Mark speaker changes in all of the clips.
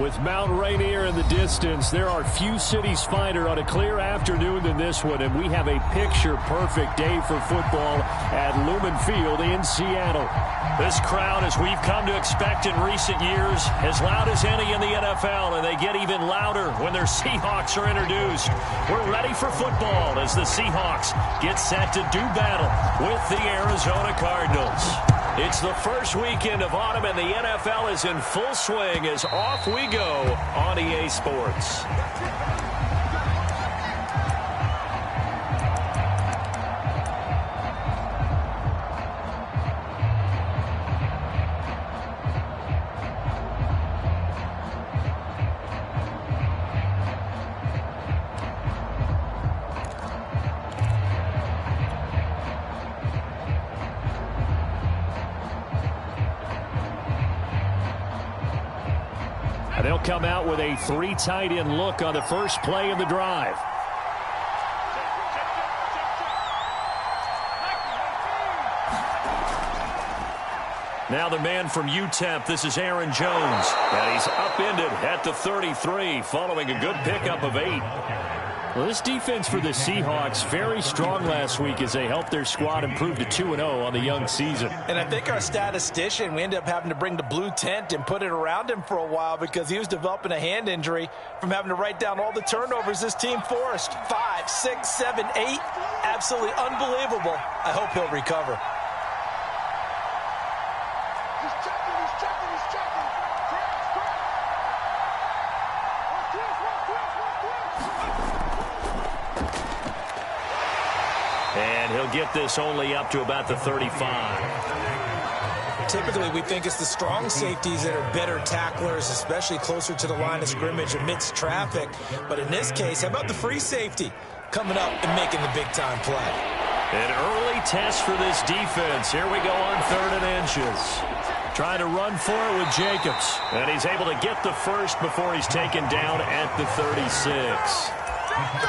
Speaker 1: With Mount Rainier in the distance, there are few cities finer on a clear afternoon than this one, and we have a picture-perfect day for football at Lumen Field in Seattle. This crowd, as we've come to expect in recent years, as loud as any in the NFL, and they get even louder when their Seahawks are introduced. We're ready for football as the Seahawks get set to do battle with the Arizona Cardinals. It's the first weekend of autumn, and the NFL is in full swing as off we go on EA Sports. They'll come out with a 3 tight end look on the first play of the drive. Now the man from UTEP, this is Aaron Jones. And he's upended at the 33 following a good pickup of 8. Well, this defense for the Seahawks very strong last week as they helped their squad improve to 2-0 on the young season.
Speaker 2: And I think our statistician, we ended up having to bring the blue tent and put it around him for a while because he was developing a hand injury from having to write down all the turnovers this team forced. 5, 6, 7, 8. Absolutely unbelievable. I hope he'll recover.
Speaker 1: And he'll get this only up to about the 35.
Speaker 2: Typically, we think it's the strong safeties that are better tacklers, especially closer to the line of scrimmage amidst traffic. But in this case, how about the free safety coming up and making the big-time play?
Speaker 1: An early test for this defense. Here we go on 3rd and inches. Trying to run for it with Jacobs. And he's able to get the first before he's taken down at the 36.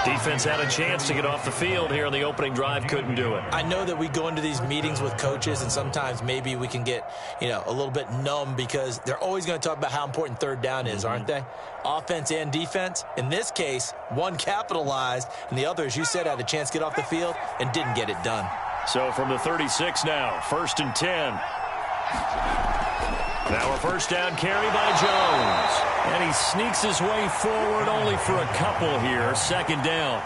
Speaker 1: Defense had a chance to get off the field here on the opening drive, couldn't do it.
Speaker 2: I know that we go into these meetings with coaches, and sometimes maybe we can get, a little bit numb because they're always going to talk about how important 3rd down is, aren't they? Offense and defense. In this case, one capitalized, and the other, as you said, had a chance to get off the field and didn't get it done.
Speaker 1: So from the 36 now, 1st and 10. Now a first down carry by Jones. And he sneaks his way forward only for a couple here. 2nd down.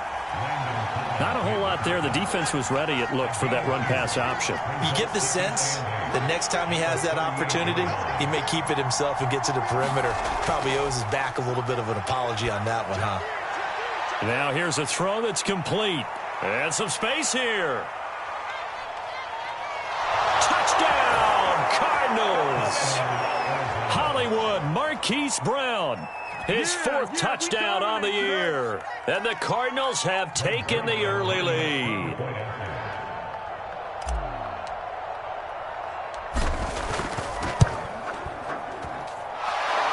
Speaker 1: Not a whole lot there. The defense was ready, it looked, for that run-pass option.
Speaker 2: You get the sense the next time he has that opportunity, he may keep it himself and get to the perimeter. Probably owes his back a little bit of an apology on that one, huh?
Speaker 1: Now here's a throw that's complete. And some space here. Touchdown, Cardinals! Hollywood Marquise Brown, his 4th touchdown on the year. And the Cardinals have taken the early lead.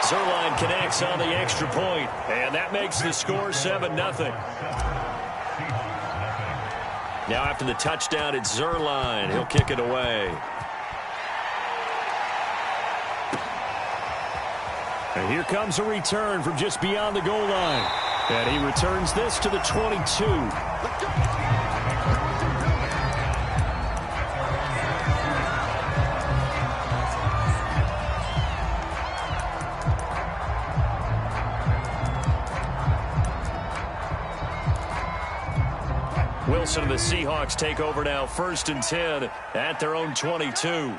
Speaker 1: Zerline connects on the extra point, and that makes the score 7-0. Now after the touchdown, it's Zerline. He'll kick it away. And here comes a return from just beyond the goal line. And he returns this to the 22. Wilson and the Seahawks take over now, 1st and 10 at their own 22.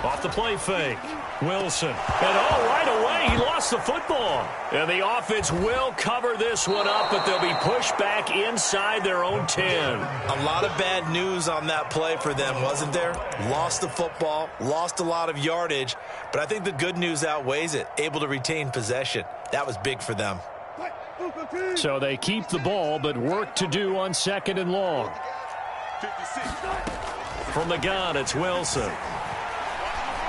Speaker 1: Off the play fake. Wilson. And right away, he lost the football. And the offense will cover this one up, but they'll be pushed back inside their own 10.
Speaker 2: A lot of bad news on that play for them, wasn't there? Lost the football, lost a lot of yardage, but I think the good news outweighs it. Able to retain possession. That was big for them.
Speaker 1: So they keep the ball, but work to do on 2nd and long. From the gun, it's Wilson.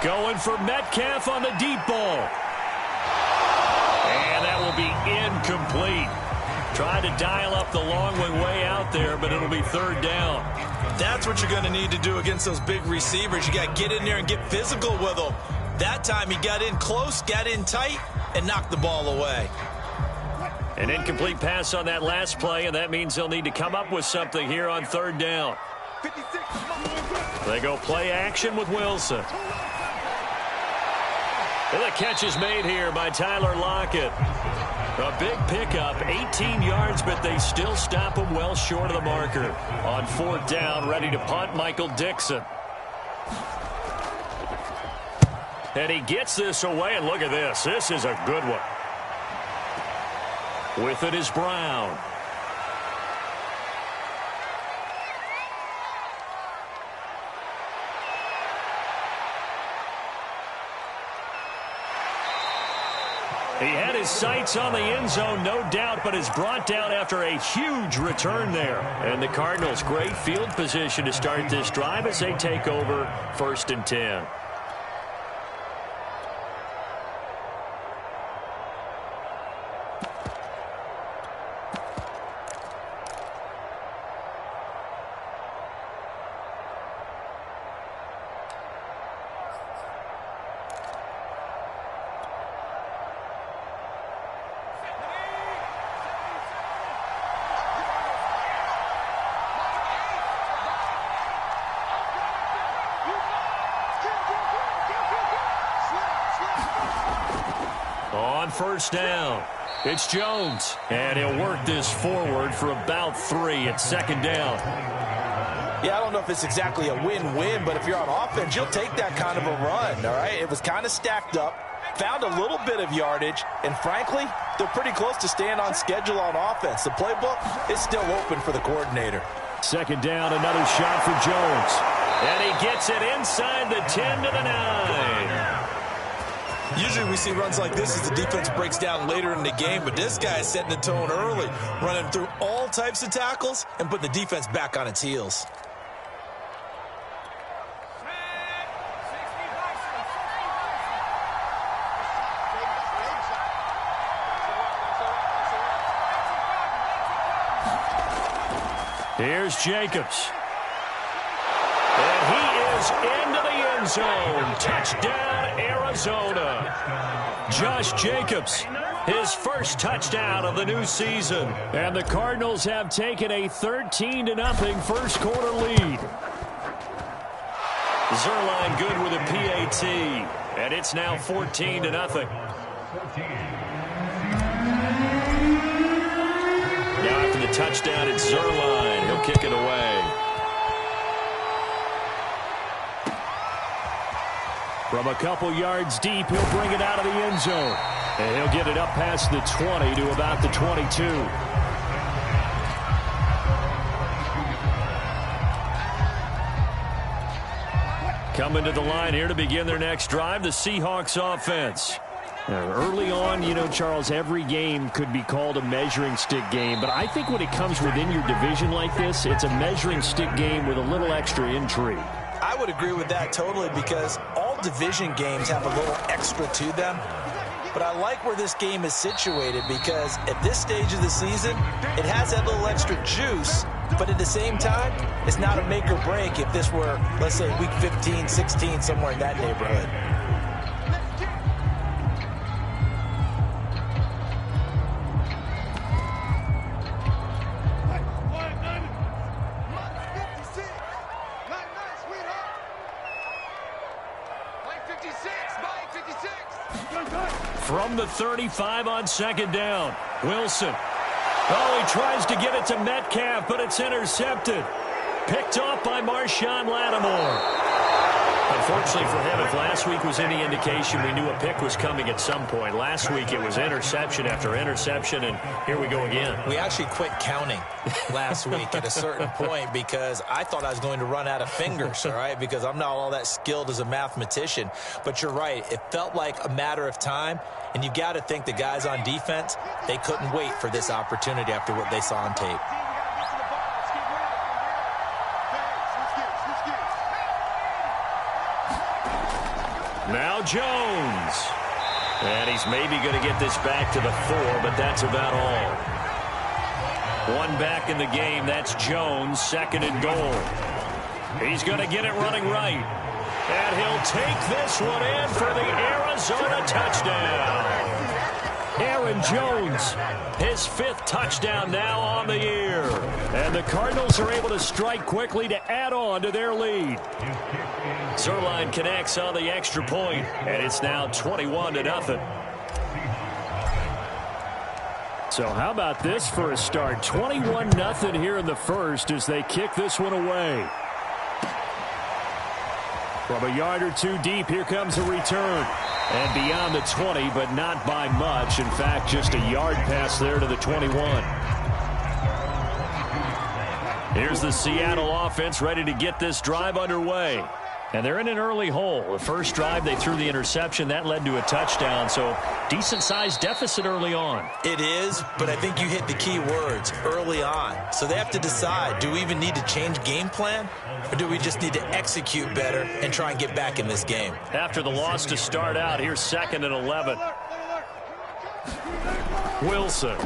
Speaker 1: Going for Metcalf on the deep ball. And that will be incomplete. Trying to dial up the long way out there, but it'll be 3rd down.
Speaker 2: That's what you're going to need to do against those big receivers. You got to get in there and get physical with them. That time he got in close, got in tight, and knocked the ball away.
Speaker 1: An incomplete pass on that last play, and that means they'll need to come up with something here on third down. They go play action with Wilson. And the catch is made here by Tyler Lockett. A big pickup, 18 yards, but they still stop him well short of the marker. On fourth down, ready to punt, Michael Dixon. And he gets this away, and look at this. This is a good one. With it is Brown. He had his sights on the end zone, no doubt, but is brought down after a huge return there. And the Cardinals, great field position to start this drive as they take over 1st and 10. On first down, it's Jones. And he'll work this forward for about 3 at 2nd down.
Speaker 2: Yeah, I don't know if it's exactly a win-win, but if you're on offense, you'll take that kind of a run, all right? It was kind of stacked up, found a little bit of yardage, and frankly, they're pretty close to staying on schedule on offense. The playbook is still open for the coordinator.
Speaker 1: 2nd down, another shot for Jones. And he gets it inside the 10 to the 9.
Speaker 2: Usually we see runs like this as the defense breaks down later in the game, but this guy is setting the tone early, running through all types of tackles and putting the defense back on its heels.
Speaker 1: Here's Jacobs. And he is into the end zone. Touchdown, Arizona. Josh Jacobs, his first touchdown of the new season. And the Cardinals have taken a 13-0 first quarter lead. Zerline good with a PAT. And it's now 14-0. Now after the touchdown, it's Zerline. He'll kick it away. From a couple yards deep, he'll bring it out of the end zone. And he'll get it up past the 20 to about the 22. Coming to the line here to begin their next drive, the Seahawks offense. Now, early on, you know, Charles, every game could be called a measuring stick game. But I think when it comes within your division like this, it's a measuring stick game with a little extra intrigue.
Speaker 2: I would agree with that totally because all division games have a little extra to them. But I like where this game is situated because at this stage of the season, it has that little extra juice. But at the same time, it's not a make or break if this were, let's say, week 15, 16, somewhere in that neighborhood.
Speaker 1: From the 35 on 2nd down, Wilson. Oh, he tries to get it to Metcalf, but it's intercepted. Picked off by Marshawn Lattimore. Unfortunately for him, if last week was any indication, we knew a pick was coming at some point. Last week it was interception after interception, and here we go again.
Speaker 2: We actually quit counting last week at a certain point because I thought I was going to run out of fingers, all right, because I'm not all that skilled as a mathematician. But you're right. It felt like a matter of time, and you've got to think the guys on defense, they couldn't wait for this opportunity after what they saw on tape.
Speaker 1: Now Jones. And he's maybe going to get this back to the 4, but that's about all. One back in the game. That's Jones, 2nd and goal. He's going to get it running right. And he'll take this one in for the Arizona touchdown. Aaron Jones, his 5th touchdown now on the year. And the Cardinals are able to strike quickly to add on to their lead. Zerline connects on the extra point, and it's now 21-0. So how about this for a start? 21-0 here in the first as they kick this one away. From a yard or two deep, here comes a return. And beyond the 20, but not by much. In fact, just a yard pass there to the 21. Here's the Seattle offense ready to get this drive underway. And they're in an early hole. The first drive, they threw the interception. That led to a touchdown. So decent-sized deficit early on.
Speaker 2: It is, but I think you hit the key words, early on. So they have to decide, do we even need to change game plan? Or do we just need to execute better and try and get back in this game?
Speaker 1: After the loss to start out, here's 2nd and 11. Wilson.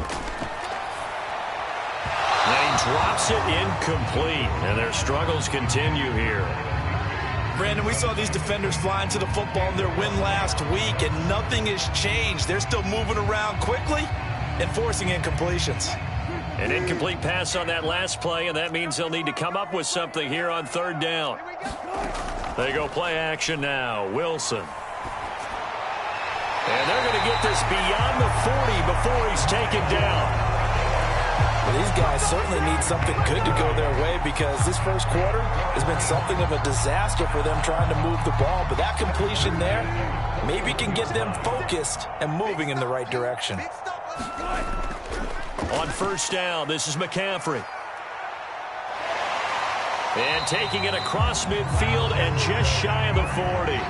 Speaker 1: And he drops it incomplete. And their struggles continue here.
Speaker 2: Brandon, we saw these defenders flying to the football in their win last week, and nothing has changed. They're still moving around quickly and forcing incompletions.
Speaker 1: An incomplete pass on that last play, and that means they'll need to come up with something here on 3rd down. They go play action now. Wilson. And they're going to get this beyond the 40 before he's taken down.
Speaker 2: Well, these guys certainly need something good to go their way because this first quarter has been something of a disaster for them trying to move the ball. But that completion there maybe can get them focused and moving in the right direction.
Speaker 1: On 1st down, this is McCaffrey. And taking it across midfield and just shy of the 40.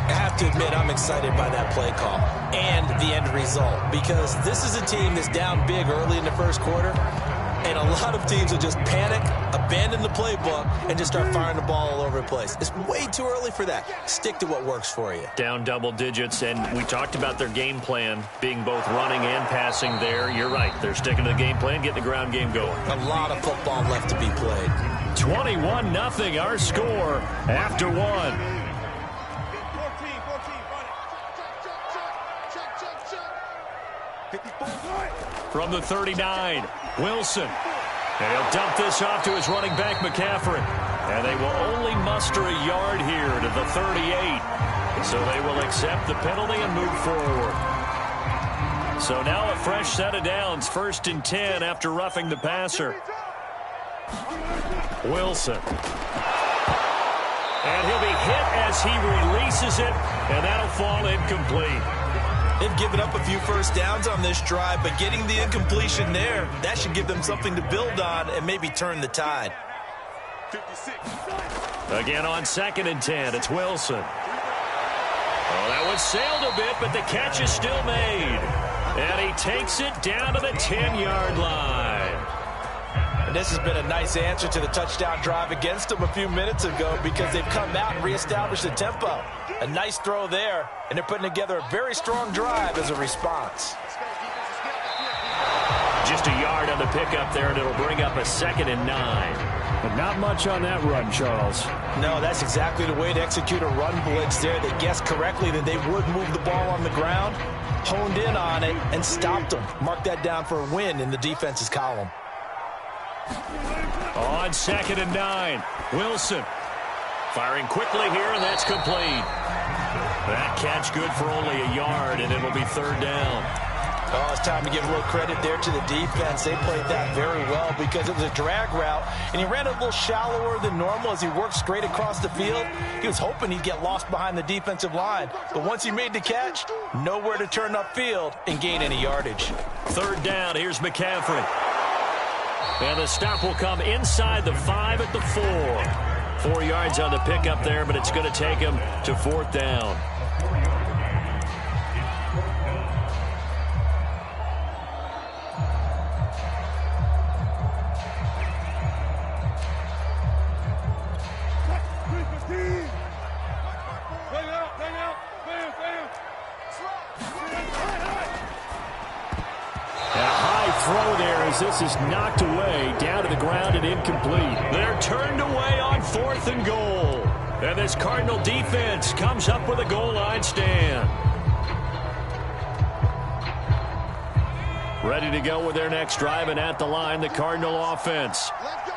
Speaker 2: I have to admit I'm excited by that play call and the end result because this is a team that's down big early in the first quarter, and a lot of teams will just panic, abandon the playbook, and just start firing the ball all over the place. It's way too early for that. Stick to what works for you.
Speaker 1: Down double digits, and we talked about their game plan being both running and passing there. You're right. They're sticking to the game plan, getting the ground game going.
Speaker 2: A lot of football left to be played.
Speaker 1: 21-0 our score after one. From the 39, Wilson. And he'll dump this off to his running back, McCaffrey. And they will only muster a yard here to the 38. So they will accept the penalty and move forward. So now a fresh set of downs, 1st and 10 after roughing the passer. Wilson. And he'll be hit as he releases it, and that'll fall incomplete.
Speaker 2: They've given up a few first downs on this drive, but getting the incompletion there, that should give them something to build on and maybe turn the tide.
Speaker 1: 56. Again on 2nd and 10, it's Wilson. Oh, that one sailed a bit, but the catch is still made. And he takes it down to the 10-yard line.
Speaker 2: And this has been a nice answer to the touchdown drive against them a few minutes ago because they've come out and reestablished the tempo. A nice throw there, and they're putting together a very strong drive as a response.
Speaker 1: Just a yard on the pickup there, and it'll bring up a 2nd and 9. But not much on that run, Charles.
Speaker 2: No, that's exactly the way to execute a run blitz there. They guessed correctly that they would move the ball on the ground, honed in on it, and stopped them. Mark that down for a win in the defense's column.
Speaker 1: On 2nd and 9, Wilson firing quickly here, and that's complete. That catch good for only a yard, and it'll be 3rd down.
Speaker 2: Oh, it's time to give a little credit there to the defense. They played that very well because it was a drag route, and he ran a little shallower than normal as he worked straight across the field. He was hoping he'd get lost behind the defensive line, but once he made the catch, nowhere to turn upfield and gain any yardage.
Speaker 1: 3rd down, here's McCaffrey. And the stop will come inside the 5 at the 4. 4 yards on the pickup there, but it's going to take him to 4th down. Throw there as this is knocked away, down to the ground and incomplete. They're turned away on 4th and goal. And this Cardinal defense comes up with a goal line stand. Ready to go with their next drive, and at the line, the Cardinal offense.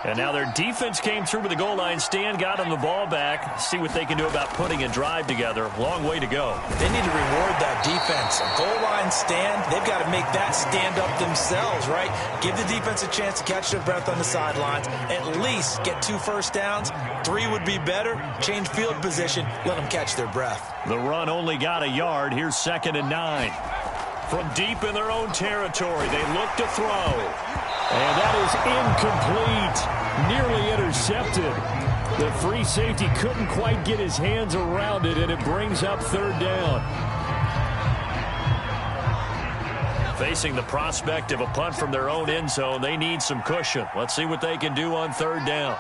Speaker 1: And now their defense came through with the goal line stand, got them the ball back. See what they can do about putting a drive together. Long way to go.
Speaker 2: They need to reward that defense. A goal line stand, they've got to make that stand up themselves, right? Give the defense a chance to catch their breath on the sidelines. At least get 2 first downs. 3 would be better. Change field position. Let them catch their breath.
Speaker 1: The run only got a yard. Here's 2nd and 9. From deep in their own territory, they look to throw. And that is incomplete. Nearly intercepted. The free safety couldn't quite get his hands around it, and it brings up 3rd down. Facing the prospect of a punt from their own end zone, they need some cushion. Let's see what they can do on 3rd down.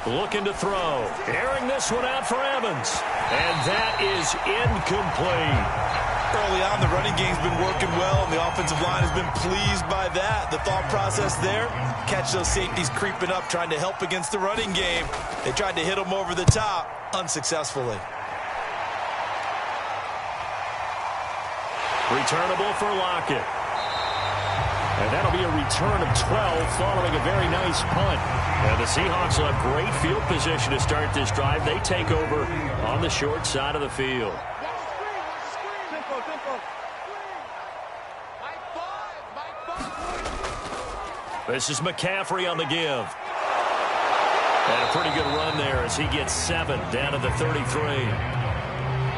Speaker 1: Looking to throw. Airing this one out for Evans. And that is incomplete.
Speaker 2: Early on, the running game's been working well, and the offensive line has been pleased by that. The thought process there, catch those safeties creeping up, trying to help against the running game. They tried to hit them over the top, unsuccessfully.
Speaker 1: Returnable for Lockett. And that'll be a return of 12 following a very nice punt. And the Seahawks will have great field position to start this drive. They take over on the short side of the field. This is McCaffrey on the give. And a pretty good run there as he gets 7 down to the 33.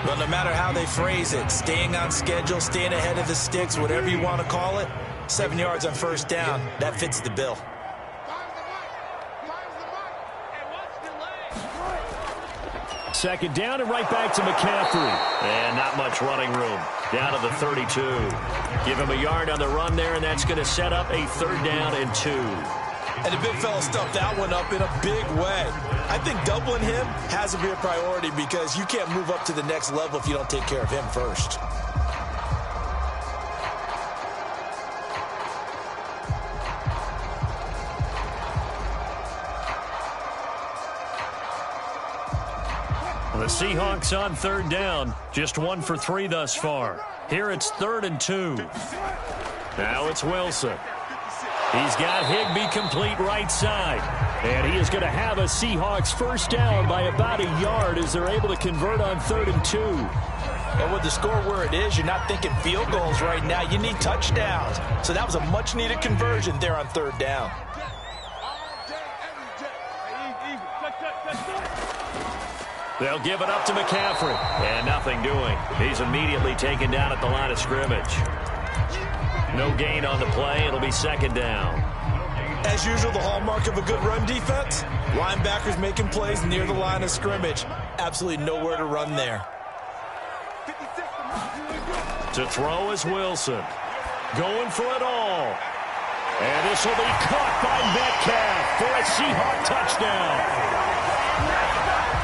Speaker 2: Well, no matter how they phrase it, staying on schedule, staying ahead of the sticks, whatever you want to call it, 7 yards on 1st down, that fits the bill.
Speaker 1: Second down and right back to McCaffrey. And not much running room. Down to the 32. Give him a yard on the run there, and that's going to set up a 3rd down and 2.
Speaker 2: And the big fella stuffed that one up in a big way. I think doubling him has to be a priority because you can't move up to the next level if you don't take care of him first.
Speaker 1: The Seahawks on 3rd down. Just 1 for 3 thus far. Here it's 3rd and 2. Now it's Wilson. He's got Higbee complete right side. And he is going to have a Seahawks 1st down by about a yard as they're able to convert on 3rd and 2.
Speaker 2: And with the score where it is, you're not thinking field goals right now. You need touchdowns. So that was a much-needed conversion there on 3rd down.
Speaker 1: They'll give it up to McCaffrey. And nothing doing. He's immediately taken down at the line of scrimmage. No gain on the play. It'll be 2nd down.
Speaker 2: As usual, the hallmark of a good run defense, linebackers making plays near the line of scrimmage. Absolutely nowhere to run there.
Speaker 1: To throw is Wilson. Going for it all. And this will be caught by Metcalf for a Seahawk touchdown.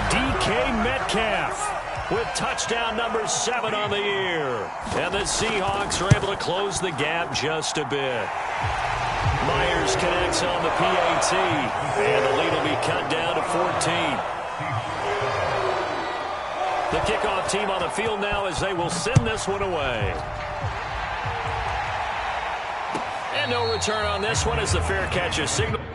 Speaker 1: DK Metcalf with touchdown number 7 on the year. And the Seahawks are able to close the gap just a bit. Myers connects on the PAT. And the lead will be cut down to 14. The kickoff team on the field now as they will send this one away. And no return on this one as the fair catch is signaled.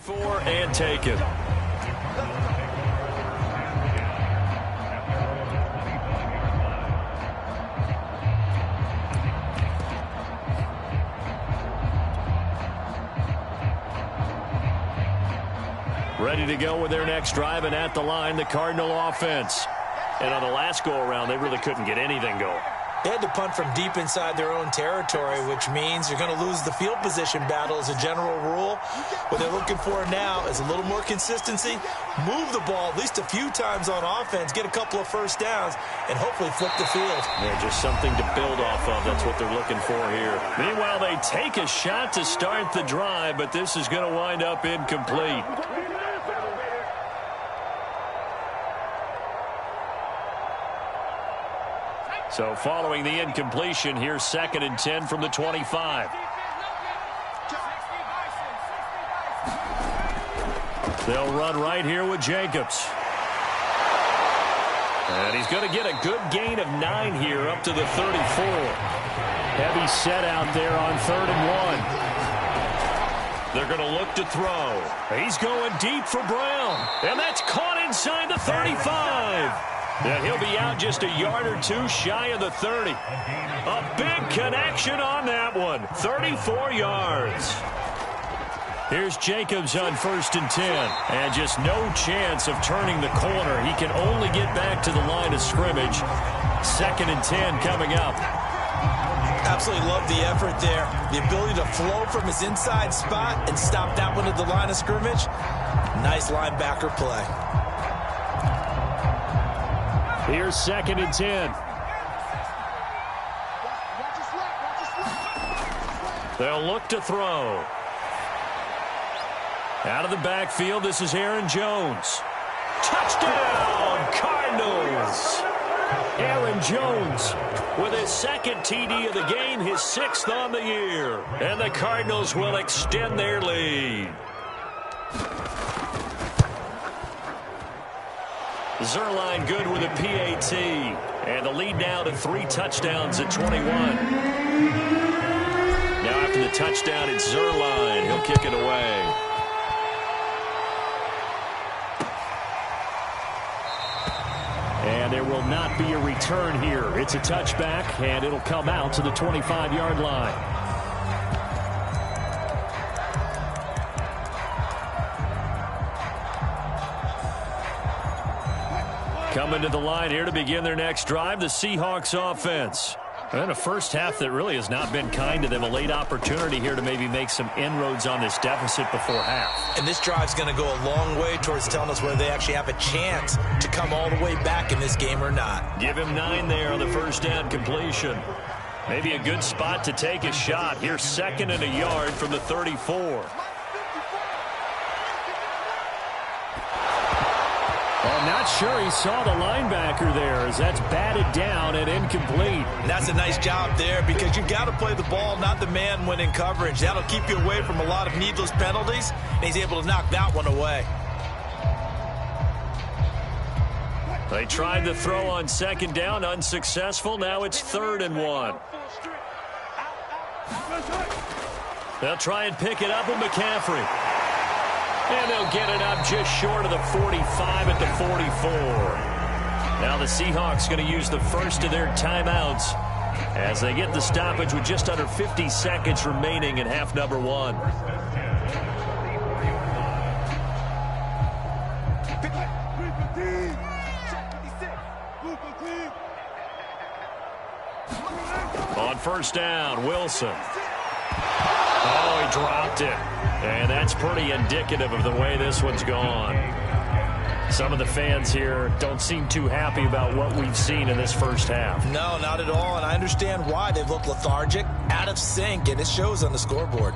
Speaker 1: For and taken. Ready to go with their next drive, and at the line, the Cardinal offense. And on the last go-around, they really couldn't get anything going.
Speaker 2: They had to punt from deep inside their own territory, which means you're going to lose the field position battle as a general rule. What they're looking for now is a little more consistency, move the ball at least a few times on offense, get a couple of first downs, and hopefully flip the field.
Speaker 1: Yeah, just something to build off of. That's what they're looking for here. Meanwhile, they take a shot to start the drive, but this is going to wind up incomplete. So following the incompletion, here's 2nd and 10 from the 25. They'll run right here with Jacobs. And he's going to get a good gain of 9 here up to the 34. Heavy set out there on 3rd and 1. They're going to look to throw. He's going deep for Brown. And that's caught inside the 35. And he'll be out just a yard or two shy of the 30. A big connection on that one. 34 yards. Here's Jacobs on 1st and 10. And just no chance of turning the corner. He can only get back to the line of scrimmage. 2nd and 10 coming up.
Speaker 2: Absolutely love the effort there. The ability to flow from his inside spot and stop that one at the line of scrimmage. Nice linebacker play.
Speaker 1: Here's 2nd and 10. They'll look to throw. Out of the backfield, this is Aaron Jones. Touchdown, Cardinals! Aaron Jones with his 2nd TD of the game, his 6th on the year. And the Cardinals will extend their lead. Zerline good with a PAT. And the lead now to 3 touchdowns at 21. Now after the touchdown, it's Zerline. He'll kick it away. And there will not be a return here. It's a touchback, and it'll come out to the 25-yard line. Coming to the line here to begin their next drive, the Seahawks offense. And a first half that really has not been kind to them. A late opportunity here to maybe make some inroads on this deficit before half.
Speaker 2: And this drive's going to go a long way towards telling us whether they actually have a chance to come all the way back in this game or not.
Speaker 1: Give him 9 there on the first down completion. Maybe a good spot to take a shot. Here's 2nd and a yard from the 34. I'm not sure he saw the linebacker there as that's batted down and incomplete.
Speaker 2: And that's a nice job there because you've got to play the ball, not the man when in coverage. That'll keep you away from a lot of needless penalties, and he's able to knock that one away.
Speaker 1: They tried to throw on 2nd down, unsuccessful. Now it's 3rd and 1. They'll try and pick it up with McCaffrey. And they'll get it up just short of the 45 at the 44. Now the Seahawks going to use the first of their timeouts as they get the stoppage with just under 50 seconds remaining in half number 1. On 1st down, Wilson. Oh, he dropped it. And that's pretty indicative of the way this one's gone. Some of the fans here don't seem too happy about what we've seen in this first half.
Speaker 2: No, not at all, and I understand why. They've looked lethargic, out of sync, and it shows on the scoreboard.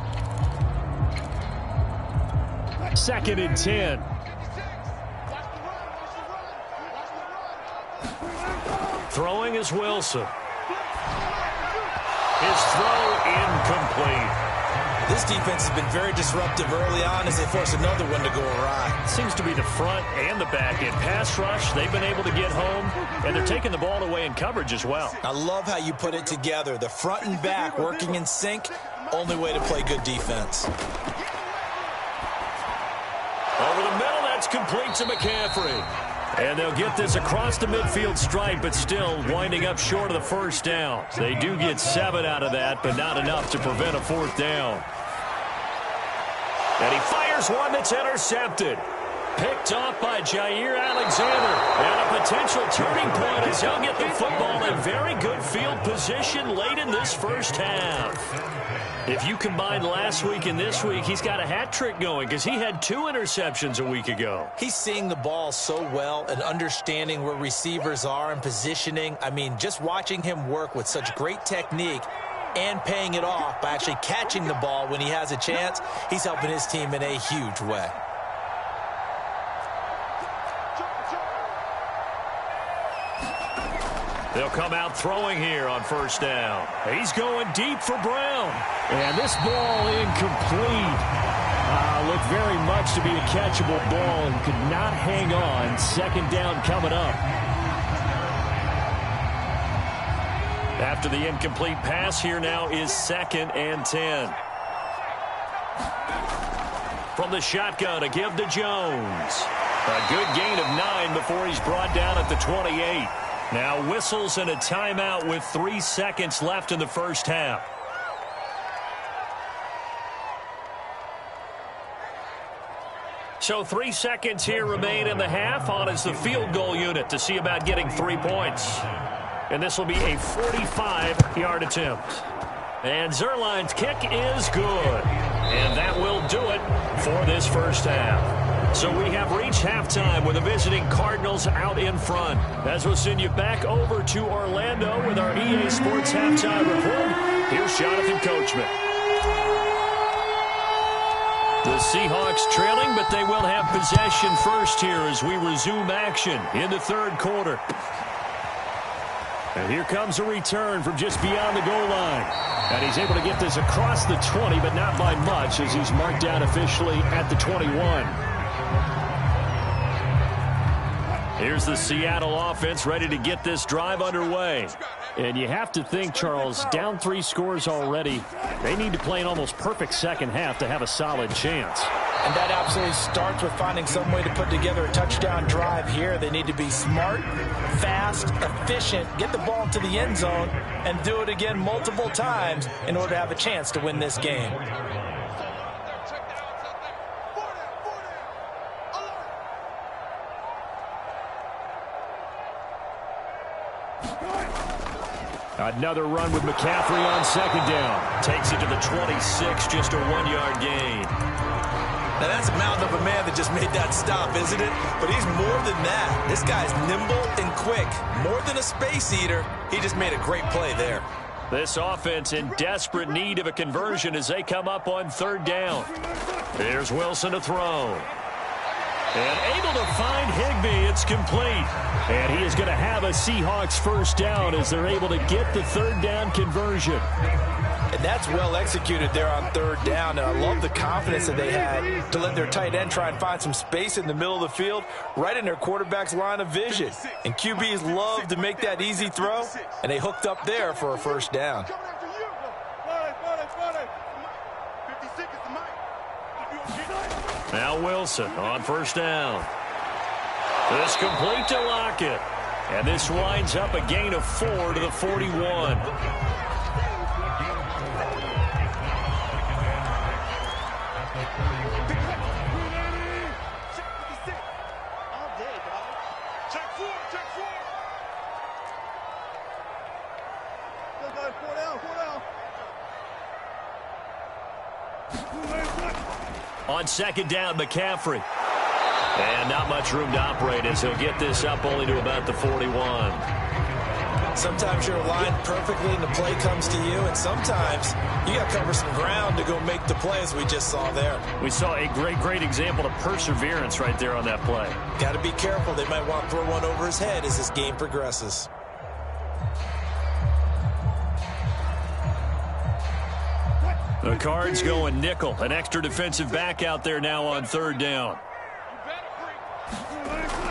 Speaker 1: 2nd and 10. Throwing is Wilson. His throw incomplete.
Speaker 2: This defense has been very disruptive early on as they force another one to go awry.
Speaker 1: Seems to be the front and the back end. Pass rush, they've been able to get home, and they're taking the ball away in coverage as well.
Speaker 2: I love how you put it together. The front and back working in sync, only way to play good defense.
Speaker 1: Over the middle, that's complete to McCaffrey. And they'll get this across the midfield stripe, but still winding up short of the first down. They do get 7 out of that, but not enough to prevent a 4th down. And he fires one that's intercepted. picked off by Jair Alexander. And a potential turning point as he'll get the football in very good field position late in this first half. If you combine last week and this week, he's got a hat trick going because he had 2 interceptions a week ago.
Speaker 2: He's seeing the ball so well and understanding where receivers are and positioning. I mean, just watching him work with such great technique and paying it off by actually catching the ball when he has a chance, he's helping his team in a huge way.
Speaker 1: They'll come out throwing here on first down. He's going deep for Brown. And this ball incomplete. Looked very much to be a catchable ball and could not hang on. Second down coming up. After the incomplete pass, here now is 2nd and 10. From the shotgun, a give to Jones. A good gain of 9 before he's brought down at the 28. Now whistles and a timeout with 3 seconds left in the first half. So 3 seconds here remain in the half. On is the field goal unit to see about getting 3 points. And this will be a 45-yard attempt. And Zerline's kick is good. And that will do it for this first half. So we have reached halftime with the visiting Cardinals out in front. As we'll send you back over to Orlando with our EA Sports Halftime Report, here's Jonathan Coachman. The Seahawks trailing, but they will have possession first here as we resume action in the third quarter. And here comes a return from just beyond the goal line. And he's able to get this across the 20, but not by much as he's marked down officially at the 21. Here's the Seattle offense ready to get this drive underway. And you have to think, Charles, down 3 scores already. They need to play an almost perfect second half to have a solid chance.
Speaker 2: And that absolutely starts with finding some way to put together a touchdown drive here. They need to be smart, fast, efficient, get the ball into the end zone, and do it again multiple times in order to have a chance to win this game.
Speaker 1: Another run with McCaffrey on second down. Takes it to the 26, just a 1-yard gain.
Speaker 2: Now that's a mountain of a man that just made that stop, isn't it? But he's more than that. This guy's nimble and quick. More than a space eater, he just made a great play there.
Speaker 1: This offense in desperate need of a conversion as they come up on third down. Here's Wilson to throw. And able to find Higbee. It's complete. And he is going to have a Seahawks first down as they're able to get the third down conversion.
Speaker 2: And that's well executed there on third down. And I love the confidence that they had to let their tight end try and find some space in the middle of the field, right in their quarterback's line of vision. And QBs love to make that easy throw, and they hooked up there for a first down.
Speaker 1: Now Wilson on first down. This complete to Lockett. And this winds up a gain of 4 to the 41. On second down, McCaffrey. And not much room to operate as he'll get this up only to about the 41.
Speaker 2: Sometimes you're aligned perfectly and the play comes to you, and sometimes you got to cover some ground to go make the play, as we just saw there.
Speaker 1: We saw a great example of perseverance right there on that play.
Speaker 2: Got to be careful. They might want to throw one over his head as this game progresses.
Speaker 1: The Cards going nickel. An extra defensive back out there now on third down.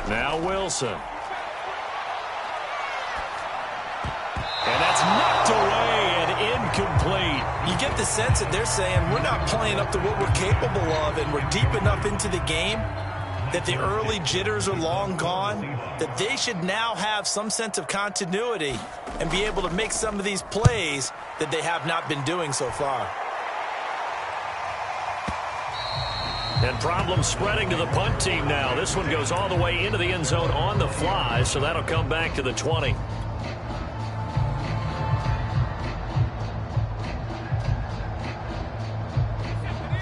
Speaker 1: Now Wilson. And that's knocked away and incomplete.
Speaker 2: You get the sense that they're saying we're not playing up to what we're capable of, and we're deep enough into the game that the early jitters are long gone, that they should now have some sense of continuity and be able to make some of these plays that they have not been doing so far.
Speaker 1: And problems spreading to the punt team now. This one goes all the way into the end zone on the fly, so that'll come back to the 20.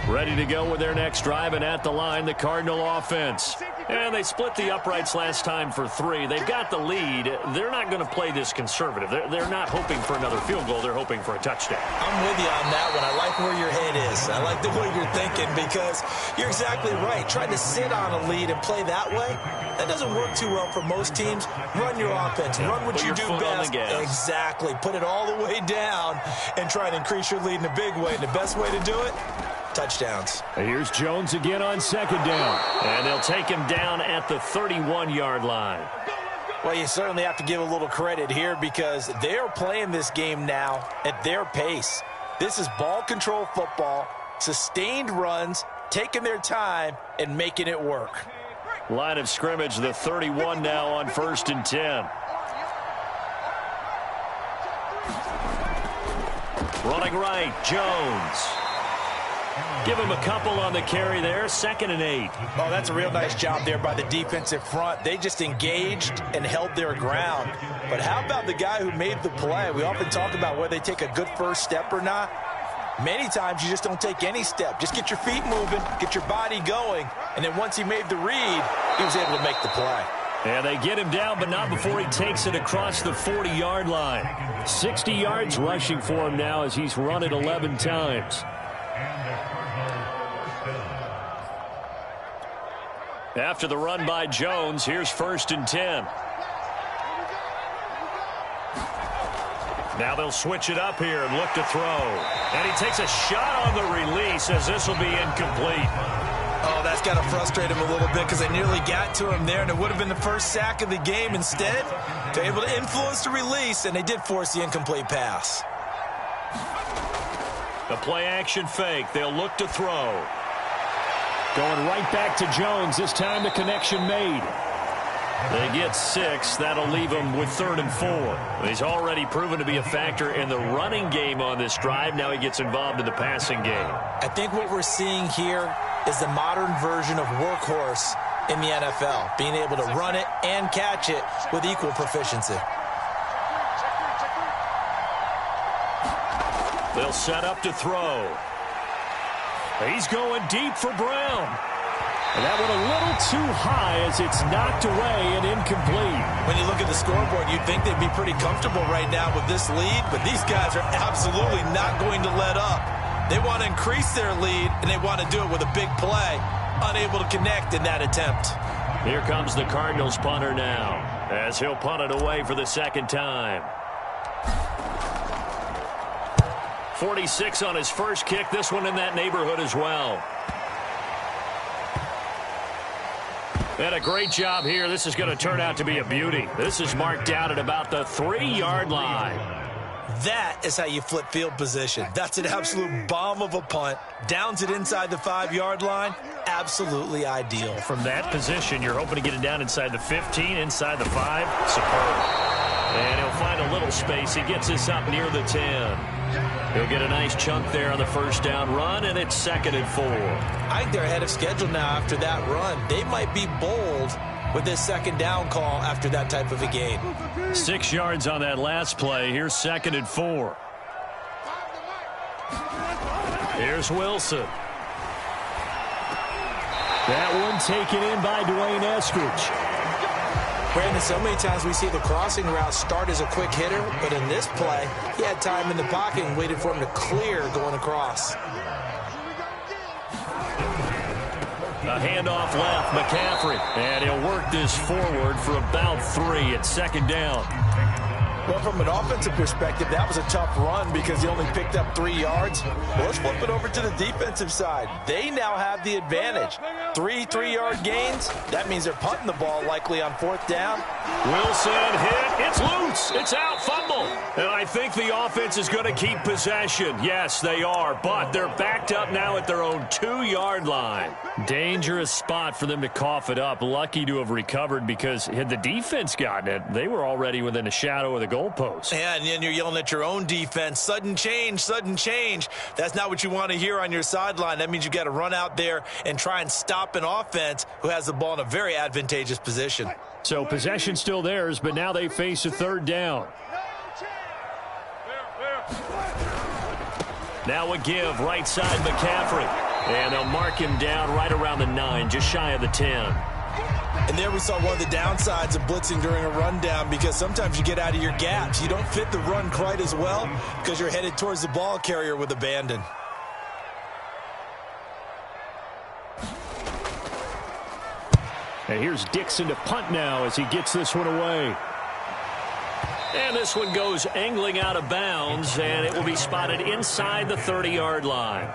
Speaker 1: Ready to go with their next drive, and at the line, the Cardinal offense. And they split the uprights last time for 3. They've got the lead. They're not going to play this conservative. They're not hoping for another field goal. They're hoping for a touchdown.
Speaker 2: I'm with you on that one. I like where your head is. I like the way you're thinking because you're exactly right. Trying to sit on a lead and play that way, that doesn't work too well for most teams. Run your offense. Run what you do best. Exactly. Put it all the way down and try and increase your lead in a big way. And the best way to do it, touchdowns.
Speaker 1: Here's Jones again on second down. And they'll take him down at the 31-yard line.
Speaker 2: Well, you certainly have to give a little credit here because they're playing this game now at their pace. This is ball control football, sustained runs, taking their time, and making it work.
Speaker 1: Line of scrimmage, the 31 now on 1st and 10. Running right, Jones. Give him a couple on the carry there, 2nd and 8.
Speaker 2: Oh, that's a real nice job there by the defensive front. They just engaged and held their ground. But how about the guy who made the play? We often talk about whether they take a good first step or not. Many times you just don't take any step. Just get your feet moving, get your body going, and then once he made the read, he was able to make the play.
Speaker 1: And they get him down, but not before he takes it across the 40-yard line. 60 yards rushing for him now as he's run it 11 times. After the run by Jones, here's 1st and 10. Now they'll switch it up here and look to throw. And he takes a shot on the release as this will be incomplete.
Speaker 2: Oh, that's got to frustrate him a little bit because they nearly got to him there, and it would have been the first sack of the game. Instead, they're able to influence the release, and they did force the incomplete pass.
Speaker 1: The play-action fake. They'll look to throw. Going right back to Jones. This time the connection made. They get 6. That'll leave him with 3rd and 4. He's already proven to be a factor in the running game on this drive. Now he gets involved in the passing game.
Speaker 2: I think what we're seeing here is the modern version of workhorse in the NFL, being able to run it and catch it with equal proficiency.
Speaker 1: They'll set up to throw. He's going deep for Brown. And that one a little too high as it's knocked away and incomplete.
Speaker 2: When you look at the scoreboard, you'd think they'd be pretty comfortable right now with this lead, but these guys are absolutely not going to let up. They want to increase their lead, and they want to do it with a big play. Unable to connect in that attempt.
Speaker 1: Here comes the Cardinals punter now, as he'll punt it away for the 2nd time. 46 on his first kick. This one in that neighborhood as well. And a great job here. This is going to turn out to be a beauty. This is marked out at about the 3-yard line.
Speaker 2: That is how you flip field position. That's an absolute bomb of a punt. Downs it inside the 5-yard line. Absolutely ideal.
Speaker 1: From that position, you're hoping to get it down inside the 15, inside the 5. Superb. And he'll find a little space. He gets this up near the 10. He'll get a nice chunk there on the first down run, and it's 2nd and 4.
Speaker 2: I think they're ahead of schedule now after that run. They might be bold with this 2nd down call after that type of a game.
Speaker 1: 6 yards on that last play. Here's 2nd and 4. Here's Wilson. That one taken in by Dwayne Eskridge.
Speaker 2: Brandon, so many times we see the crossing route start as a quick hitter, but in this play, he had time in the pocket and waited for him to clear going across.
Speaker 1: A handoff left, McCaffrey. And he'll work this forward for about 3 at 2nd down.
Speaker 2: Well, from an offensive perspective, that was a tough run because he only picked up 3 yards. Well, let's flip it over to the defensive side. They now have the advantage. 3 3-yard gains. That means they're punting the ball likely on 4th down.
Speaker 1: Wilson hit. It's loose. It's out. Fumble. And I think the offense is going to keep possession. Yes, they are. But they're backed up now at their own 2-yard line. Dangerous spot for them to cough it up. Lucky to have recovered because had the defense gotten it, they were already within a shadow of the goalpost.
Speaker 2: Yeah, and then you're yelling at your own defense. Sudden change, sudden change. That's not what you want to hear on your sideline. That means you've got to run out there and try and stop an offense who has the ball in a very advantageous position.
Speaker 1: So possession still theirs, but now they face a third down. Now a give, right side McCaffrey. And they'll mark him down right around the 9, just shy of the 10.
Speaker 2: And there we saw one of the downsides of blitzing during a rundown, because sometimes you get out of your gaps. You don't fit the run quite as well because you're headed towards the ball carrier with abandon.
Speaker 1: And here's Dixon to punt now as he gets this one away. And this one goes angling out of bounds, and it will be spotted inside the 30-yard line.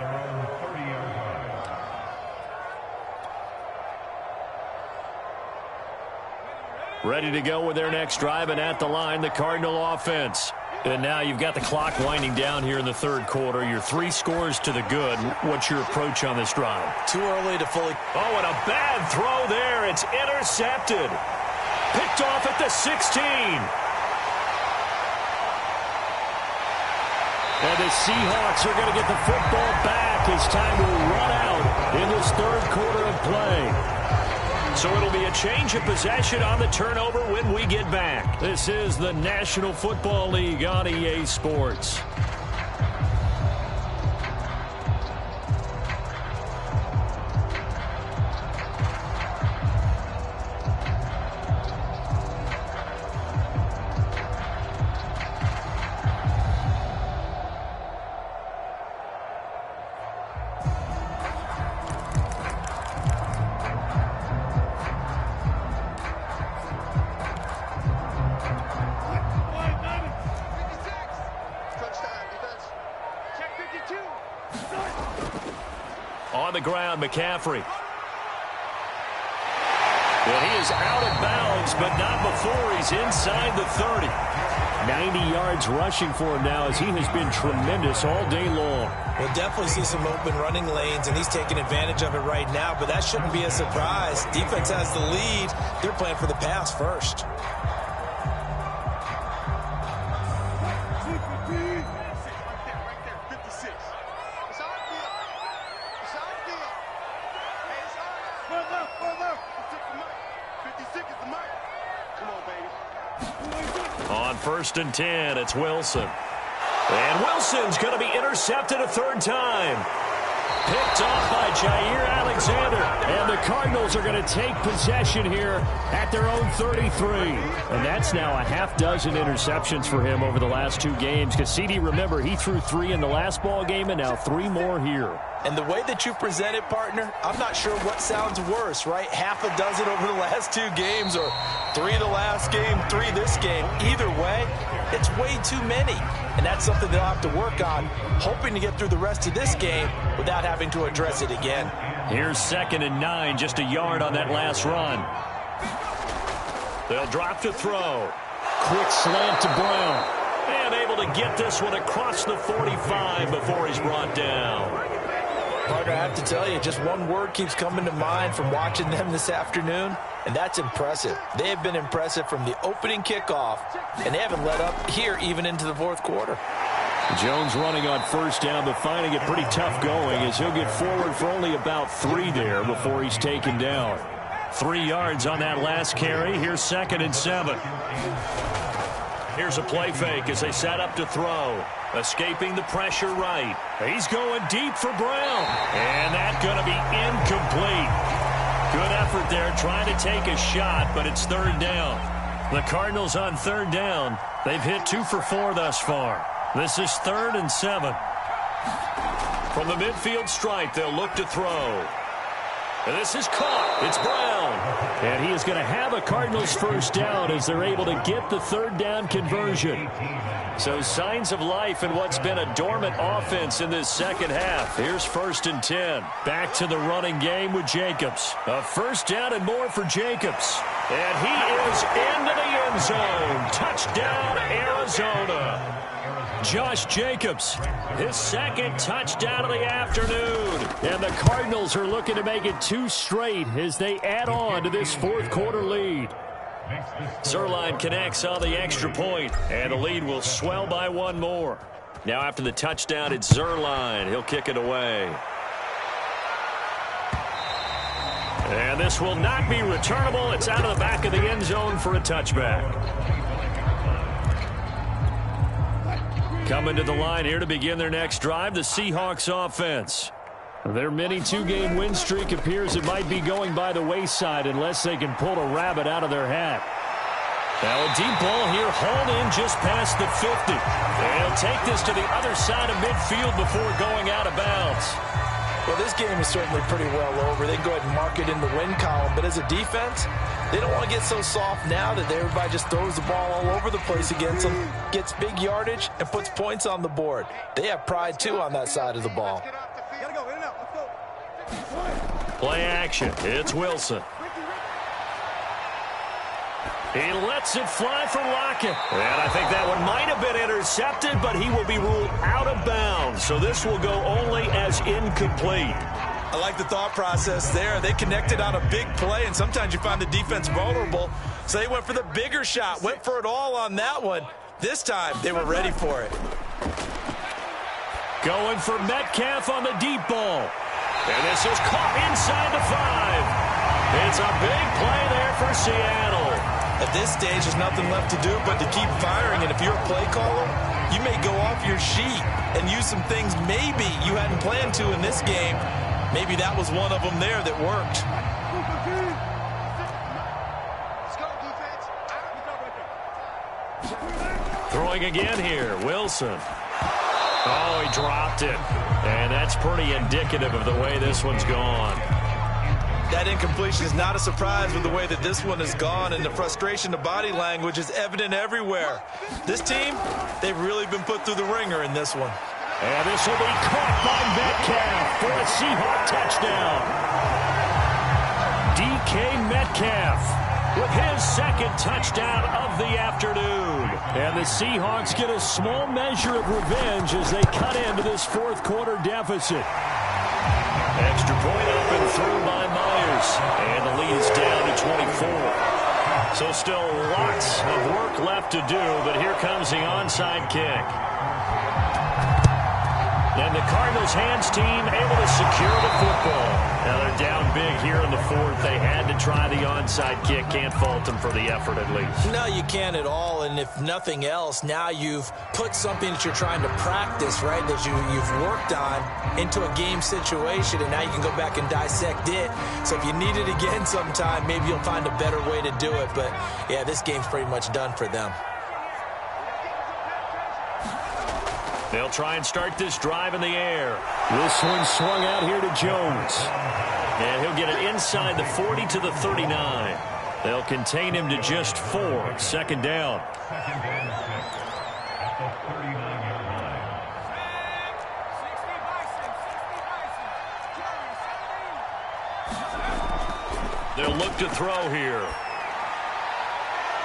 Speaker 1: Ready to go with their next drive, and at the line, the Cardinal offense. And now you've got the clock winding down here in the third quarter. You're 3 scores to the good. What's your approach on this drive?
Speaker 2: Too early to fully...
Speaker 1: Oh, and a bad throw there. It's intercepted. Picked off at the 16. And the Seahawks are going to get the football back as time will run out in this third quarter of play. So it'll be a change of possession on the turnover when we get back. This is the National Football League on EA Sports. On the ground, McCaffrey. Well, he is out of bounds, but not before he's inside the 30. 90 yards rushing for him now as he has been tremendous all day long.
Speaker 2: We'll definitely see some open running lanes, and he's taking advantage of it right now, but that shouldn't be a surprise. Defense has the lead. They're playing for the pass first.
Speaker 1: On 1st and 10, it's Wilson. And Wilson's going to be intercepted a third time. Picked off by Jair Alexander. And the Cardinals are going to take possession here at their own 33. And that's now a half dozen interceptions for him over the last 2 games. Because CD, remember, he threw 3 in the last ball game and now 3 more here.
Speaker 2: And the way that you present it, partner, I'm not sure what sounds worse, right? Half a dozen over the last 2 games, or 3 the last game, 3 this game. Either way, it's way too many. And that's something they'll have to work on, hoping to get through the rest of this game without having to address it again.
Speaker 1: Here's 2nd and 9, just a yard on that last run. They'll drop to throw. Quick slant to Brown. And able to get this one across the 45 before he's brought down.
Speaker 2: Partner, I have to tell you, just one word keeps coming to mind from watching them this afternoon, and that's impressive. They have been impressive from the opening kickoff, and they haven't let up here even into the fourth quarter.
Speaker 1: Jones running on 1st down, but finding it pretty tough going as he'll get forward for only about 3 there before he's taken down. 3 yards on that last carry. Here's 2nd and 7. Here's a play fake as they set up to throw. Escaping the pressure right. He's going deep for Brown. And that's going to be incomplete. Good effort there trying to take a shot, but it's 3rd down. The Cardinals on 3rd down. They've hit 2 for 4 thus far. This is 3rd and 7. From the midfield stripe, they'll look to throw. And this is caught. It's Brown. And he is going to have a Cardinals 1st down as they're able to get the 3rd down conversion. So signs of life in what's been a dormant offense in this second half. Here's 1st and 10. Back to the running game with Jacobs. A 1st down and more for Jacobs. And he is into the end zone. Touchdown, Arizona. Josh Jacobs, his 2nd touchdown of the afternoon. And the Cardinals are looking to make it 2 straight as they add on to this fourth quarter lead. Zerline connects on the extra point, and the lead will swell by one more. Now after the touchdown, it's Zerline. He'll kick it away. And this will not be returnable. It's out of the back of the end zone for a touchback. Coming to the line here to begin their next drive, the Seahawks offense. Their mini two-game win streak appears it might be going by the wayside unless they can pull a rabbit out of their hat. Now a deep ball here hauled in just past the 50. They'll take this to the other side of midfield before going out of bounds.
Speaker 2: Well, this game is certainly pretty well over. They can go ahead and mark it in the win column. But as a defense, they don't want to get so soft now that everybody just throws the ball all over the place against them, gets big yardage, and puts points on the board. They have pride, too, on that side of the ball.
Speaker 1: Play action. It's Wilson. He lets it fly for Lockett. And I think that one might have been intercepted, but he will be ruled out of bounds. So this will go only as incomplete.
Speaker 2: I like the thought process there. They connected on a big play, and sometimes you find the defense vulnerable. So they went for the bigger shot, went for it all on that one. This time, they were ready for it.
Speaker 1: Going for Metcalf on the deep ball. And this is caught inside the 5. It's a big play there for Seattle.
Speaker 2: At this stage, there's nothing left to do but to keep firing. And if you're a play caller, you may go off your sheet and use some things maybe you hadn't planned to in this game. Maybe that was one of them there that worked.
Speaker 1: Throwing again here, Wilson. Oh, he dropped it. And that's pretty indicative of the way this one's gone.
Speaker 2: That incompletion is not a surprise with the way that this one has gone, and the frustration, the body language is evident everywhere. This team, they've really been put through the ringer in this one.
Speaker 1: And this will be caught by Metcalf for a Seahawk touchdown. DK Metcalf with his second touchdown of the afternoon. And the Seahawks get a small measure of revenge as they cut into this fourth quarter deficit. Extra point up and through by Myers. And the lead is down to 24. So still lots of work left to do, but here comes the onside kick. And the Cardinals' hands team able to secure the football. Now they're down big here in the fourth. They had to try the onside kick. Can't fault them for the effort at least.
Speaker 2: No, you can't at all. And if nothing else, now you've put something that you're trying to practice, right, that you've worked on into a game situation, and now you can go back and dissect it. So if you need it again sometime, maybe you'll find a better way to do it. But, yeah, this game's pretty much done for them.
Speaker 1: They'll try and start this drive in the air. This one swung out here to Jones. And he'll get it inside the 40 to the 39. They'll contain him to just 4. Second down. They'll look to throw here.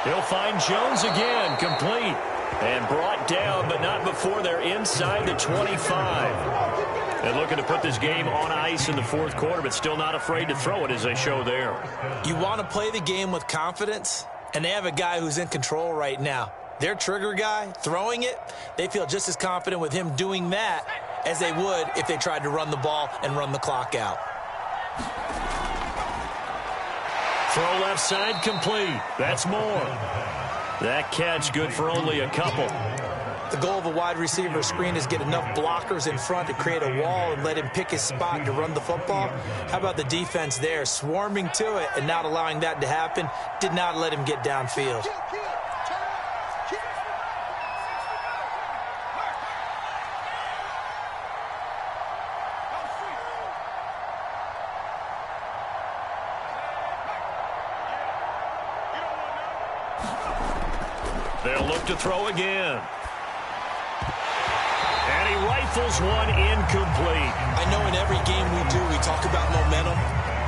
Speaker 1: He'll find Jones again, complete. And brought down, but not before they're inside the 25. And looking to put this game on ice in the fourth quarter, but still not afraid to throw it as they show there.
Speaker 2: You want to play the game with confidence, and they have a guy who's in control right now. Their trigger guy, throwing it, they feel just as confident with him doing that as they would if they tried to run the ball and run the clock out.
Speaker 1: Throw left side complete. That's more. That catch good for only a couple.
Speaker 2: The goal of a wide receiver screen is get enough blockers in front to create a wall and let him pick his spot to run the football. How about the defense there, swarming to it and not allowing that to happen? Did not let him get downfield.
Speaker 1: They'll look to throw again. And he rifles one incomplete.
Speaker 2: I know in every game we do, we talk about momentum.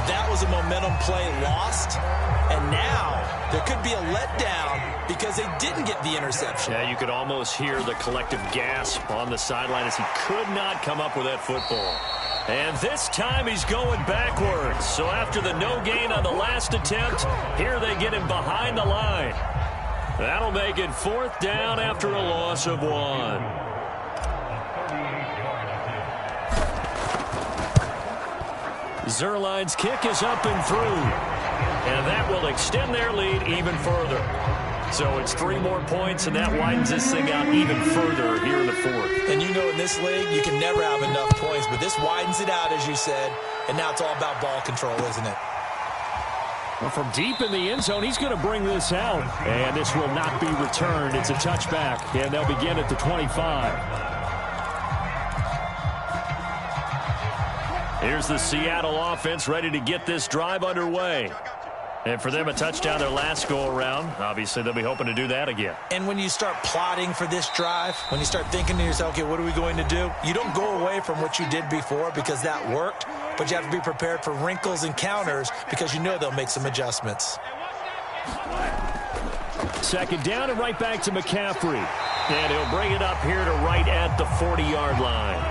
Speaker 2: That was a momentum play lost. And now there could be a letdown because they didn't get the interception.
Speaker 1: Yeah, you could almost hear the collective gasp on the sideline as he could not come up with that football. And this time he's going backwards. So after the no gain on the last attempt, here they get him behind the line. That'll make it 4th down after a loss of 1. Zerline's kick is up and through. And that will extend their lead even further. So it's 3 more points, and that widens this thing out even further here in the 4th.
Speaker 2: And you know in this league, you can never have enough points, but this widens it out, as you said, and now it's all about ball control, isn't it?
Speaker 1: Well, from deep in the end zone, he's going to bring this out. And this will not be returned. It's a touchback, and they'll begin at the 25. Here's the Seattle offense ready to get this drive underway. And for them, a touchdown their last go-around. Obviously, they'll be hoping to do that again.
Speaker 2: And when you start plotting for this drive, when you start thinking to yourself, okay, what are we going to do? You don't go away from what you did before because that worked, but you have to be prepared for wrinkles and counters because you know they'll make some adjustments.
Speaker 1: 2nd down and right back to McCaffrey. And he'll bring it up here to right at the 40-yard line.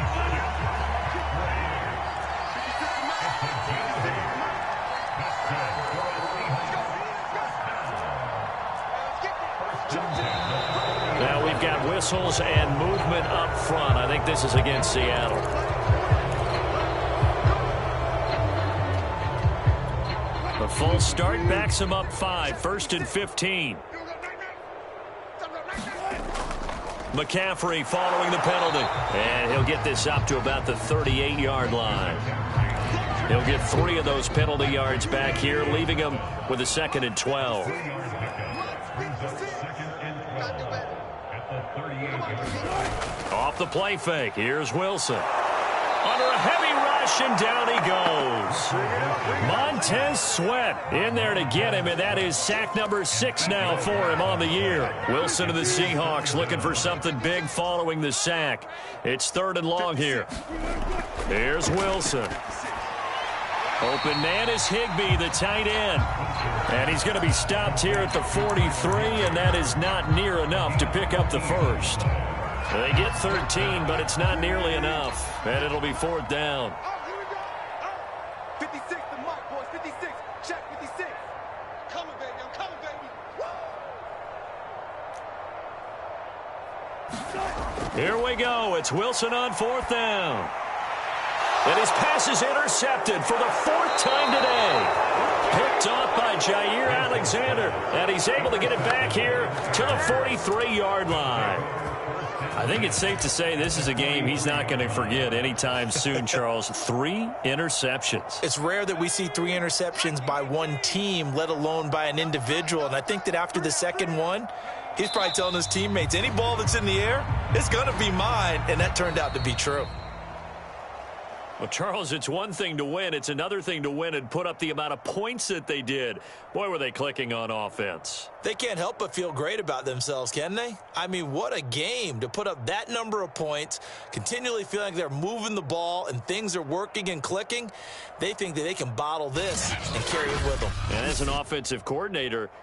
Speaker 1: Now we've got whistles and movement up front. I think this is against Seattle. The full start backs him up 5. 1st and 15. McCaffrey following the penalty. And he'll get this up to about the 38-yard line. He'll get 3 of those penalty yards back here, leaving him with a 2nd and 12. Off the play fake. Here's Wilson. Under a heavy rush, and down he goes. Montez Sweat in there to get him, and that is sack number 6 now for him on the year. Wilson of the Seahawks looking for something big following the sack. It's 3rd and long here. Here's Wilson. Open man is Higbee, the tight end. And he's going to be stopped here at the 43, and that is not near enough to pick up the 1st. They get 13, but it's not nearly enough. And it'll be 4th down.
Speaker 3: 56, the mark, boys. 56. Check 56. Coming, baby. I'm coming, baby.
Speaker 1: Here we go. It's Wilson on 4th down. And his pass is intercepted for the 4th time today. Picked off by Jair Alexander. And he's able to get it back here to the 43-yard line. I think it's safe to say this is a game he's not going to forget anytime soon, Charles. 3 interceptions.
Speaker 2: It's rare that we see 3 interceptions by one team, let alone by an individual. And I think that after the 2nd one, he's probably telling his teammates, any ball that's in the air, it's going to be mine. And that turned out to be true.
Speaker 1: Well, Charles, it's one thing to win. It's another thing to win and put up the amount of points that they did. Boy, were they clicking on offense.
Speaker 2: They can't help but feel great about themselves, can they? I mean, what a game to put up that number of points, continually feeling like they're moving the ball and things are working and clicking. They think that they can bottle this and carry it with them.
Speaker 1: And as an offensive coordinator,